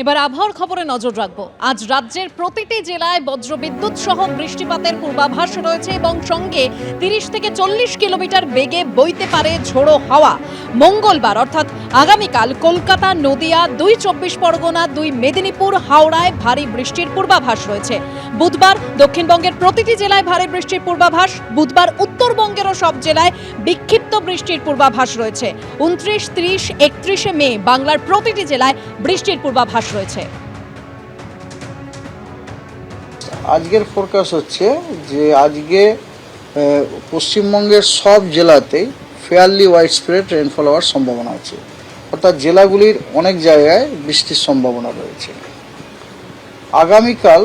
এবার আবহাওয়ার খবরে নজর রাখবো। আজ রাজ্যের প্রতিটি জেলায় বজ্রবিদ্যুৎ সহ বৃষ্টিপাতের পূর্বাভাস রয়েছে এবং সঙ্গে 30 থেকে 40 কিলোমিটার বেগে বইতে পারে ঝোড়ো হাওয়া। মঙ্গলবার অর্থাৎ আগামীকাল কলকাতা, নদিয়া, 2 চব্বিশ পরগনা, 2 মেদিনীপুর, হাওড়ায় ভারী বৃষ্টির পূর্বাভাস রয়েছে। বুধবার দক্ষিণবঙ্গের প্রতিটি জেলায় ভারী বৃষ্টির পূর্বাভাস। বুধবার উত্তরবঙ্গেরও সব জেলায় বিক্ষিপ্ত বৃষ্টির পূর্বাভাস রয়েছে। 29, 30, 31 মে বাংলার প্রতিটি জেলায় বৃষ্টির পূর্বাভাস রয়েছে। আজকের ফোরকাস্ট হচ্ছে যে আজকে পশ্চিমবঙ্গের সব জেলাতেই ফেয়ারলি ওয়াইড স্প্রেড রেনফল হওয়ার সম্ভাবনা আছে, অর্থাৎ জেলাগুলির অনেক জায়গায় বৃষ্টির সম্ভাবনা রয়েছে। আগামীকাল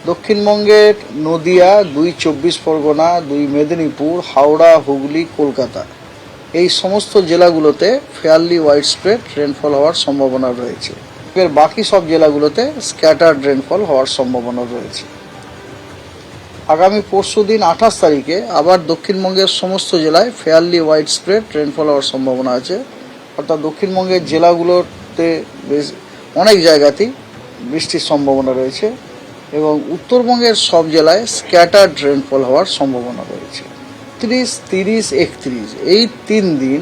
দক্ষিণবঙ্গের নদিয়া, 2 চব্বিশ পরগনা, 2 মেদিনীপুর, হাওড়া, হুগলি, কলকাতা এই সমস্ত জেলাগুলোতে ফেয়ারলি ওয়াইড স্প্রেড রেনফল হওয়ার সম্ভাবনা রয়েছে। এর বাকি সব জেলাগুলোতে স্ক্যাটার্ড রেনফল হওয়ার সম্ভাবনা রয়েছে। আগামী পরশুদিন 28 তারিখে আবার দক্ষিণবঙ্গের সমস্ত জেলায় ফেয়ারলি ওয়াইড স্প্রেড রেনফল হওয়ার সম্ভাবনা আছে, অর্থাৎ দক্ষিণবঙ্গের জেলাগুলোতে বেশ অনেক জায়গাতেই বৃষ্টির সম্ভাবনা রয়েছে এবং উত্তরবঙ্গের সব জেলায় স্ক্যাটার্ড রেনফল হওয়ার সম্ভাবনা রয়েছে। 30, 30, 31 এই 3 দিন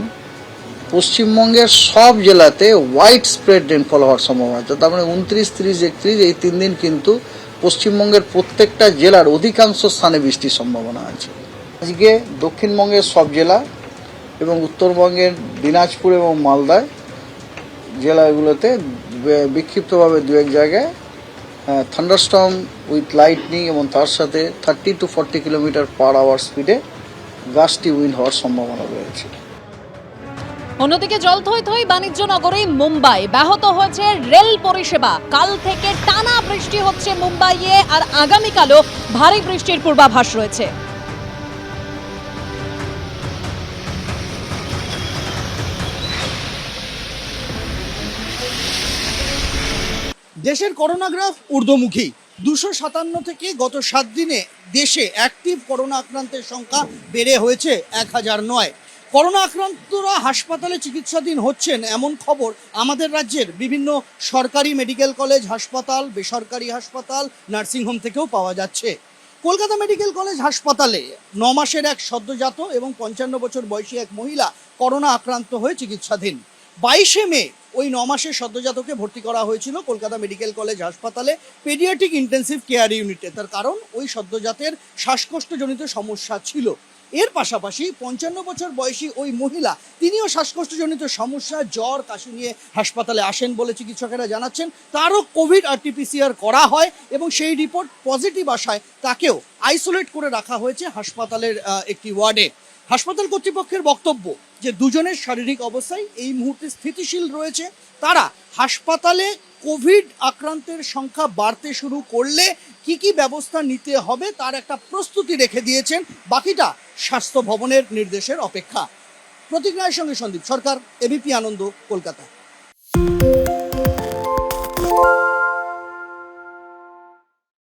পশ্চিমবঙ্গের সব জেলাতে ওয়াইড স্প্রেড রেনফল হওয়ার সম্ভাবনা আছে। তার মানে 29, 30, 31 এই 3 দিন কিন্তু পশ্চিমবঙ্গের প্রত্যেকটা জেলার অধিকাংশ স্থানে বৃষ্টির সম্ভাবনা আছে। আজকে দক্ষিণবঙ্গের সব জেলা এবং উত্তরবঙ্গের দিনাজপুর এবং মালদায় জেলাগুলোতে বিক্ষিপ্তভাবে 2-1 জায়গায় থান্ডারস্টর্ম উইথ লাইটনিং এবং তার সাথে 30 to 40 কিলোমিটার পার আওয়ার স্পিডে গাস্টি উইন্ড হওয়ার সম্ভাবনা রয়েছে। অন্যদিকে জল থই থই বাণিজ্য নগরী মুম্বাই ব্যাহত হয়েছে রেল পরিষেবা। কাল থেকে টানা বৃষ্টি হচ্ছে মুম্বাইয়ে, আর আগামীকালও ভারী বৃষ্টির পূর্বাভাস রয়েছে। দেশের করোনা গ্রাফ ঊর্ধ্বমুখী। 257 থেকে গত 7 দিনে দেশে অ্যাক্টিভ করোনা আক্রান্তের সংখ্যা বেড়ে হয়েছে 1009। করোনা আক্রান্তরা হাসপাতালে চিকিৎসাধীন হচ্ছেন এমন খবর আমাদের রাজ্যের বিভিন্ন সরকারি মেডিকেল কলেজ হাসপাতাল, বেসরকারি হাসপাতাল, নার্সিংহোম থেকেও পাওয়া যাচ্ছে। কলকাতা মেডিকেল কলেজ হাসপাতালে 9 মাসের এক সদ্যজাত এবং 55 বছর বয়সী এক মহিলা করোনা আক্রান্ত হয়ে চিকিৎসাধীন। 22 মে ওই 9 মাসের সদ্যজাতকে ভর্তি করা হয়েছিল কলকাতা মেডিকেল কলেজ হাসপাতালে পেডিয়াট্রিক ইন্টেন্সিভ কেয়ার ইউনিটে। তার কারণ ওই সদ্যজাতের শ্বাসকষ্টজনিত সমস্যা ছিল। এর পাশাপাশি 55 বছর বয়সী ওই মহিলা তিনিও শ্বাসকষ্টজনিত সমস্যা, জ্বর, কাশি নিয়ে হাসপাতালে আসেন বলে চিকিৎসকেরা জানাচ্ছেন। তারও কোভিড RT-PCR করা হয় এবং সেই রিপোর্ট পজিটিভ আসায় তাকেও আইসোলেট করে রাখা হয়েছে হাসপাতালের একটি ওয়ার্ডে। হাসপাতাল কর্তৃপক্ষের বক্তব্য যে দুজনের শারীরিক অবস্থায় এই মুহূর্তে স্থিতিশীল রয়েছে। তারা হাসপাতালে কোভিড আক্রান্তের সংখ্যা বাড়তে শুরু করলে কি ব্যবস্থা নিতে হবে তার একটা প্রস্তুতি রেখে দিয়েছেন। বাকিটা স্বাস্থ্য ভবনের নির্দেশের অপেক্ষা। প্রতীক রায়ের সঙ্গে সন্দীপ সরকার, ABP আনন্দ, কলকাতা।